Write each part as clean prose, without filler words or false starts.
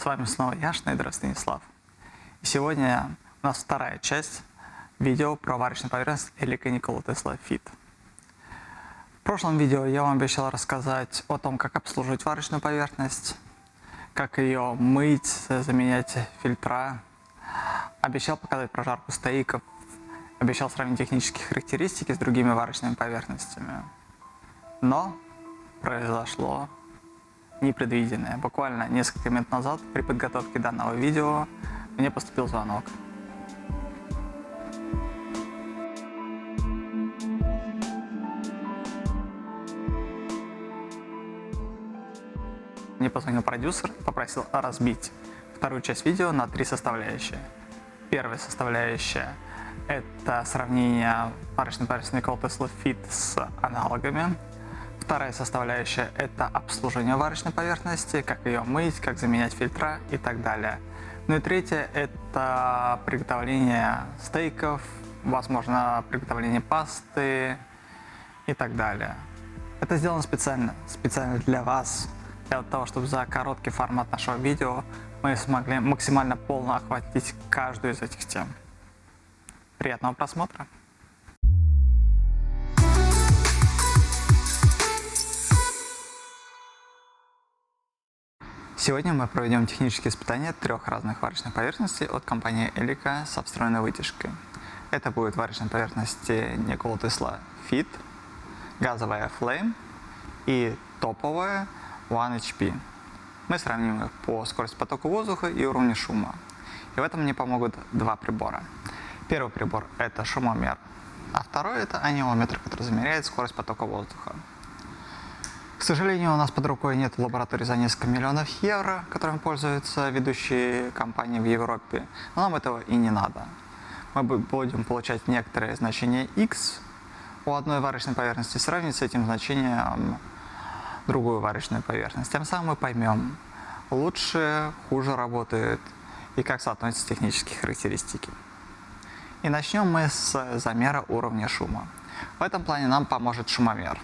вами снова я, Шнейдеров Станислав. И сегодня у нас вторая часть видео про варочную поверхность Elika Nikola Tesla Fit. В прошлом видео я вам обещал рассказать о том, как обслуживать варочную поверхность, как ее мыть, заменять фильтра. Обещал показать прожарку стейков, обещал сравнить технические характеристики с другими варочными поверхностями. Но произошло непредвиденное. Буквально несколько минут назад при подготовке данного видео мне поступил звонок. Мне позвонил продюсер и попросил разбить вторую часть видео на три составляющие. Первая составляющая – это сравнение варочной поверхности Nikola Tesla Fit с аналогами. Вторая составляющая – это обслуживание варочной поверхности, как ее мыть, как заменять фильтра и так далее. Ну и третья – это приготовление стейков, возможно, приготовление пасты и так далее. Это сделано специально для вас, для того, чтобы за короткий формат нашего видео мы смогли максимально полно охватить каждую из этих тем. Приятного просмотра! Сегодня мы проведем технические испытания трех разных варочных поверхностей от компании Elika со встроенной вытяжкой. Это будут варочные поверхности Nikola Tesla Fit, газовая Flame и топовая One HP. Мы сравним их по скорости потока воздуха и уровню шума. И в этом мне помогут два прибора. Первый прибор – это шумомер, а второй – это аниометр, который замеряет скорость потока воздуха. К сожалению, у нас под рукой нет в лаборатории за несколько миллионов евро, которым пользуются ведущие компании в Европе, но нам этого и не надо. Мы будем получать некоторые значения X у одной варочной поверхности, сравнить с этим значением другую варочную поверхность. Тем самым мы поймем, лучше, хуже работает и как соотносятся технические характеристики. И начнем мы с замера уровня шума. В этом плане нам поможет шумомер.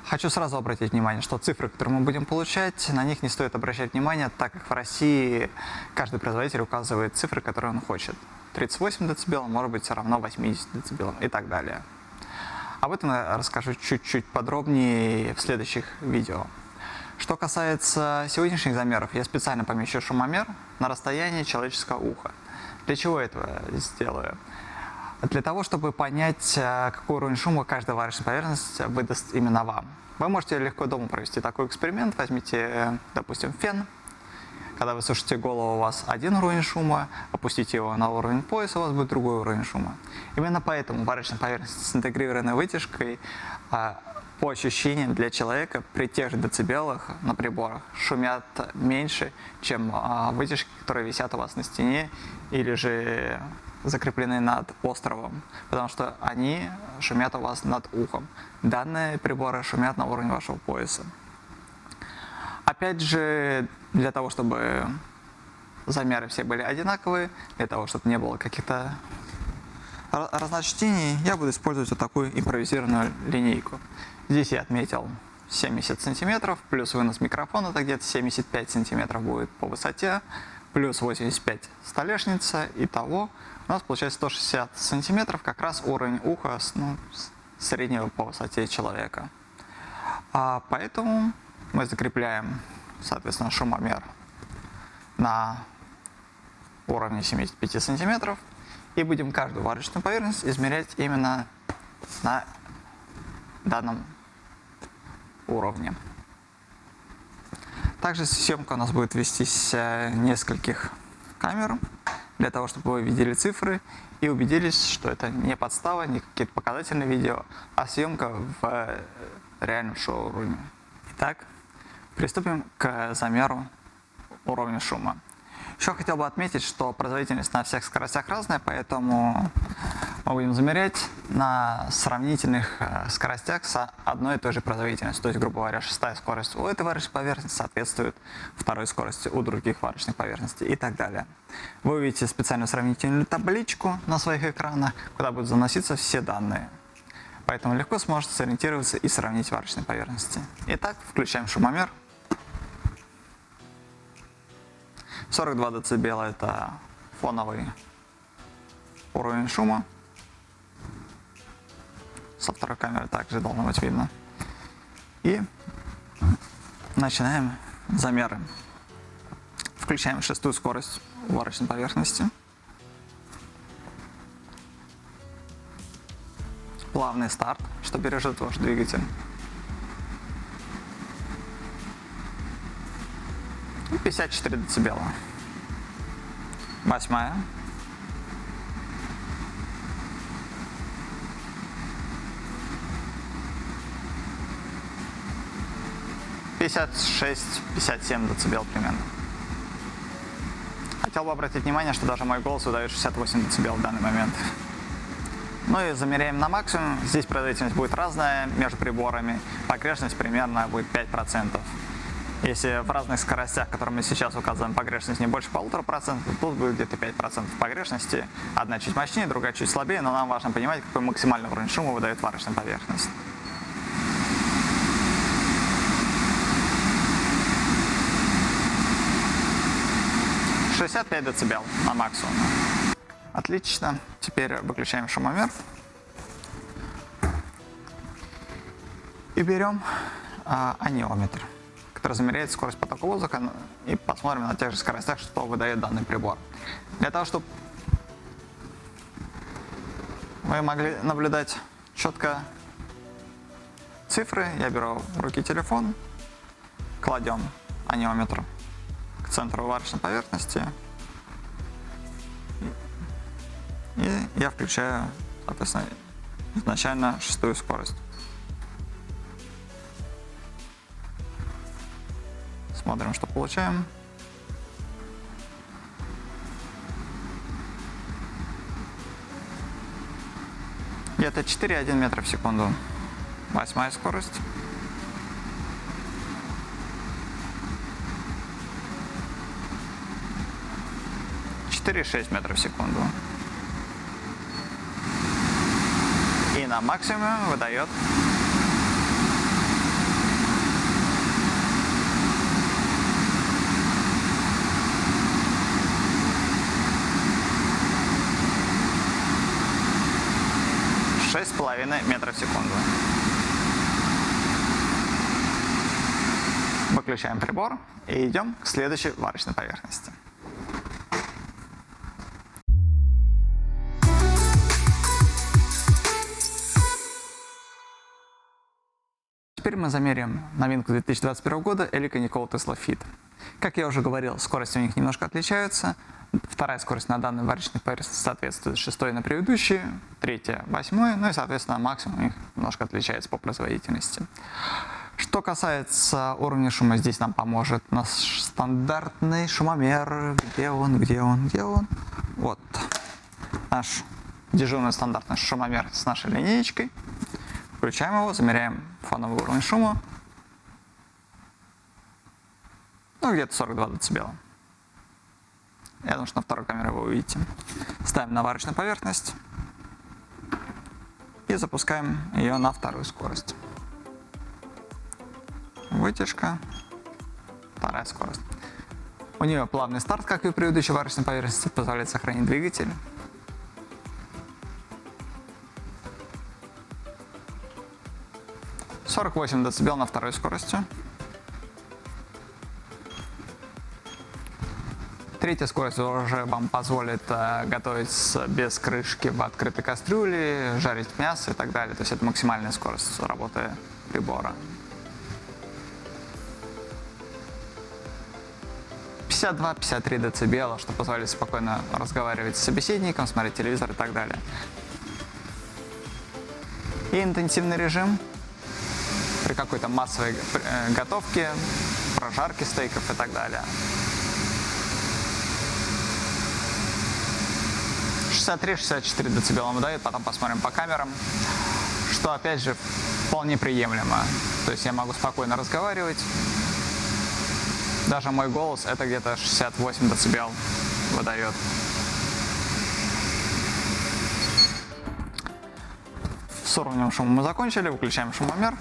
Хочу сразу обратить внимание, что цифры, которые мы будем получать, на них не стоит обращать внимание, так как в России каждый производитель указывает цифры, которые он хочет. 38 дБ может быть все равно 80 дБ и так далее. Об этом я расскажу чуть-чуть подробнее в следующих видео. Что касается сегодняшних замеров, я специально помещу шумомер на расстоянии человеческого уха. Для чего я это сделаю? Для того, чтобы понять, какой уровень шума каждая варочная поверхность выдаст именно вам. Вы можете легко дома провести такой эксперимент. Возьмите, допустим, фен. Когда вы сушите голову, у вас один уровень шума, опустите его на уровень пояса, у вас будет другой уровень шума. Именно поэтому варочная поверхность с интегрированной вытяжкой по ощущениям для человека при тех же децибелах на приборах шумят меньше, чем вытяжки, которые висят у вас на стене или же закреплены над островом, потому что они шумят у вас над ухом. Данные приборы шумят на уровне вашего пояса. Опять же, для того, чтобы замеры все были одинаковые, для того, чтобы не было каких-то разночтений, я буду использовать вот такую импровизированную линейку. Здесь я отметил 70 сантиметров, плюс вынос микрофона, это где-то 75 сантиметров будет по высоте, плюс 85 столешница, итого у нас получается 160 сантиметров, как раз уровень уха среднего по высоте человека. Поэтому мы закрепляем, соответственно, шумомер на уровне 75 сантиметров и будем каждую варочную поверхность измерять именно на данном уровне. Также съемка у нас будет вестись с нескольких камер, для того, чтобы вы видели цифры и убедились, что это не подстава, не какие-то показательные видео, а съемка в реальном шоуруме. Итак, приступим к замеру уровня шума. Еще хотел бы отметить, что производительность на всех скоростях разная, поэтому мы будем замерять на сравнительных скоростях с одной и той же производительностью. То есть, грубо говоря, шестая скорость у этой варочной поверхности соответствует второй скорости у других варочных поверхностей и так далее. Вы увидите специальную сравнительную табличку на своих экранах, куда будут заноситься все данные. Поэтому легко сможете сориентироваться и сравнить варочные поверхности. Итак, включаем шумомер. 42 дБ это фоновый уровень шума. Со второй камеры также должно быть видно. И начинаем замеры. Включаем шестую скорость варочной поверхности. Плавный старт, что бережет ваш двигатель. И 54 дБ. Восьмая. Пятьдесят шесть, 57 дБ примерно. Хотел бы обратить внимание, что даже мой голос выдает 68 дБ в данный момент. Ну и замеряем на максимум. Здесь производительность будет разная между приборами. Погрешность примерно будет 5%. Если в разных скоростях, которые мы сейчас указываем, погрешность не больше 1,5%, тут будет где-то 5% погрешности. Одна чуть мощнее, другая чуть слабее, но нам важно понимать, какой максимальный уровень шума выдает варочная поверхность. — 65 дБ на максимум. Отлично. Теперь выключаем шумомер. И берем аниометр, который замеряет скорость потока воздуха, и посмотрим на тех же скоростях, что выдает данный прибор. Для того, чтобы вы могли наблюдать четко цифры, я беру в руки телефон, кладем аниометр к центру варочной поверхности, и я включаю, соответственно, изначально шестую скорость. Смотрим, что получаем. Где-то 4,1 метра в секунду. Восьмая скорость. — 4,6 метра в секунду. И на максимуме выдает 6,5 метров в секунду. Выключаем прибор и идем к следующей варочной поверхности. Теперь мы замерим новинку 2021 года Elica Nikola Tesla Fit. Как я уже говорил, скорости у них немножко отличаются. Вторая скорость на данной варочной поверхности соответствует шестой на предыдущей, третья восьмой, ну и, соответственно, максимум у них немножко отличается по производительности. Что касается уровня шума, здесь нам поможет наш стандартный шумомер. Где он? Вот. Наш дежурный стандартный шумомер с нашей линеечкой. Включаем его, замеряем фоновый уровень шума. Ну, где-то 42 дБ. Я думаю, что на второй камере вы увидите. Ставим на варочную поверхность и запускаем ее на вторую скорость. Вытяжка, вторая скорость. У нее плавный старт, как и у предыдущей варочной поверхности, позволяет сохранить двигатель. — 48 дБ на второй скорости. Третья скорость уже вам позволит готовить без крышки в открытой кастрюле, жарить мясо и так далее. То есть это максимальная скорость работы прибора. 52-53 дБ, что позволяет спокойно разговаривать с собеседником, смотреть телевизор и так далее. И интенсивный режим при какой-то массовой готовке, прожарке стейков и так далее. 63-64 дБ он выдает, потом посмотрим по камерам, что опять же вполне приемлемо. То есть я могу спокойно разговаривать. Даже мой голос это где-то 68 дБ выдает. С уровнем шума мы закончили, выключаем шумомер.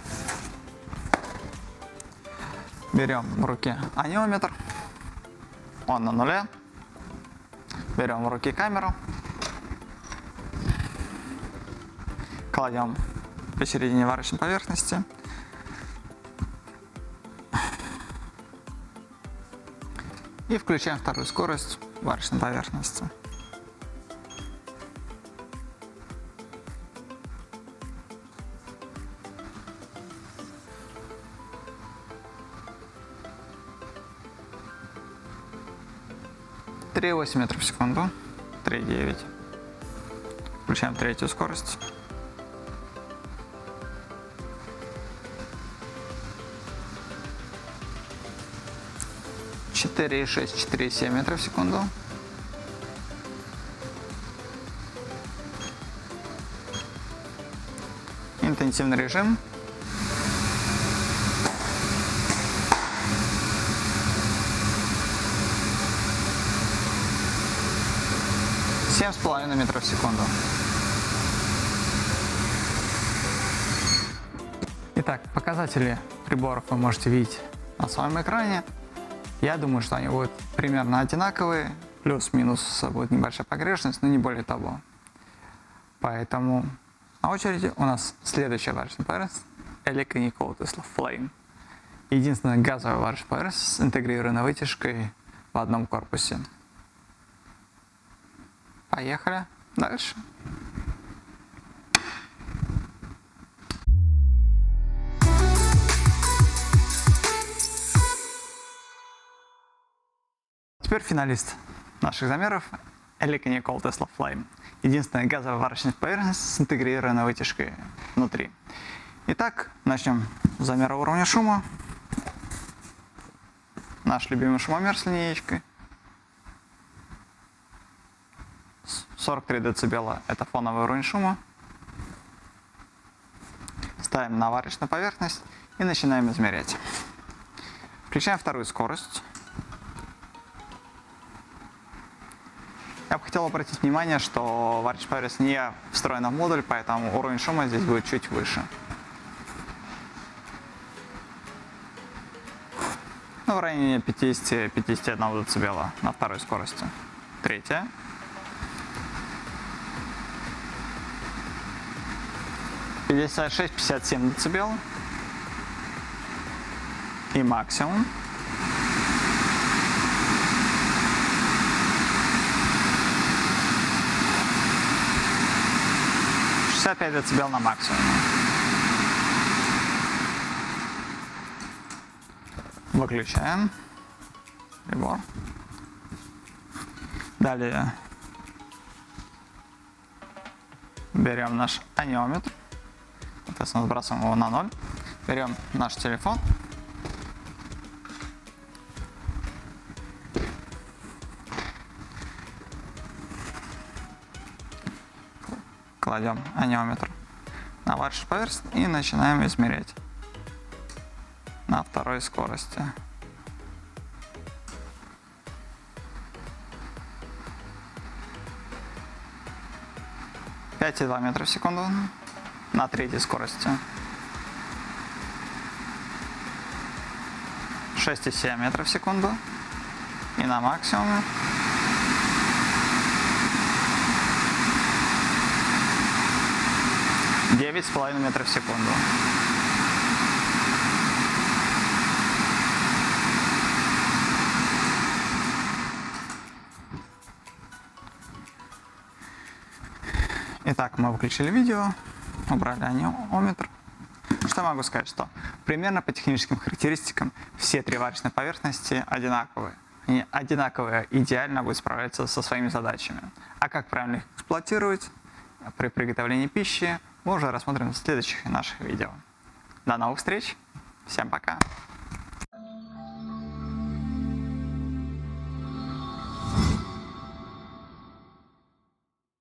Берем в руки аниометр. Он на нуле. Берем в руки камеру. Кладем посередине варочной поверхности. И включаем вторую скорость варочной поверхности. Три 8 метров в секунду. 3,9. Включаем третью скорость. 4,6, 4,7 метров в секунду. Интенсивный режим. Семь с половиной метров в секунду. Итак, показатели приборов вы можете видеть на своем экране. Я думаю, что они будут примерно одинаковые, плюс-минус будет небольшая погрешность, но не более того. Поэтому на очереди у нас следующая варочная поверхность Elica Nikola Tesla Flame. Единственная газовая варочная поверхность с интегрированной вытяжкой в одном корпусе. Поехали дальше. Теперь финалист наших замеров Elica Nikola Tesla Flame. Единственная газовая варочная поверхность с интегрированной вытяжкой внутри. Итак, начнем с замера уровня шума. Наш любимый шумомер с линеечкой. 43 дБ – это фоновый уровень шума. Ставим на варочную поверхность и начинаем измерять. Включаем вторую скорость. Я бы хотел обратить внимание, что варочная поверхность не встроена в модуль, поэтому уровень шума здесь будет чуть выше. Ну, в районе 50-51 дБ на второй скорости. Третья. 56-57 дБ. И максимум. – 65 дБ на максимум. Выключаем прибор. Далее берем наш аниометр. Соответственно, сбрасываем его на 0. Берем наш телефон. Кладем аниометр на варочную поверхность и начинаем измерять на второй скорости. 5,2 метра в секунду на третьей скорости. 6,7 метров в секунду и на максимуме. 9,5 метров в секунду. Итак, мы выключили видео, убрали аниометр. Что могу сказать, что примерно по техническим характеристикам все три варочные поверхности одинаковые. Они одинаково идеально будут справляться со своими задачами. А как правильно их эксплуатировать при приготовлении пищи, мы уже рассмотрим в следующих наших видео. До новых встреч, всем пока!